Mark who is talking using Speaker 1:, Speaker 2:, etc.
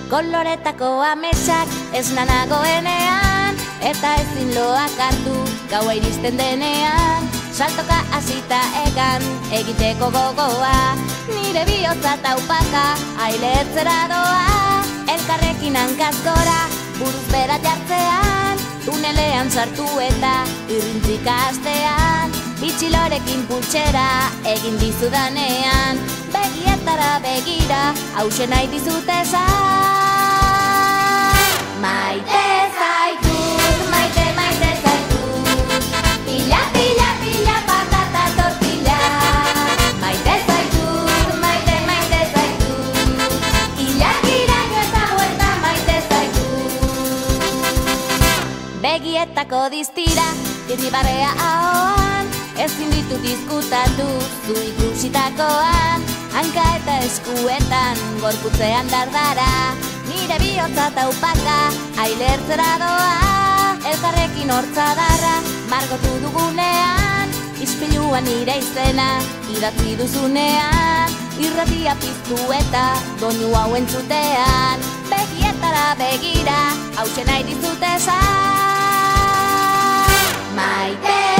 Speaker 1: Koloretako ametsak esna nagoenean, eta ezin loak hartu gaua iristen denean. Saltoka hasita egan egiteko gogoa, nire bihotza taupaka ailetzera doa. Elkarrekin hankaz gora buruz bera jartzean, tunelean sartu eta irrintzika hastean. Bitxilorekin pultsera egin dizudanean, begietara begira hause nahi dizut esan. Maite zaitut, maite maite zaitut, pila pila pila patata tortilla. Maite zaitut, maite maite zaitut, ilakiraino eta huerta maite zaitut. Begietako diztira, irribarrea ahoan, ezin ditut izkutatu zu ikusitakoan. Hanka eta eskuetan, gorputzean dardara, nire bihotza taupaka ailertzera doa. Elkarrekin hortzadarra margotu dugunean, ispiluan nire izena idatzi duzunean. Irratia piztu eta doinu hau entzutean, begietara begira hause nahi dizut esan. Maite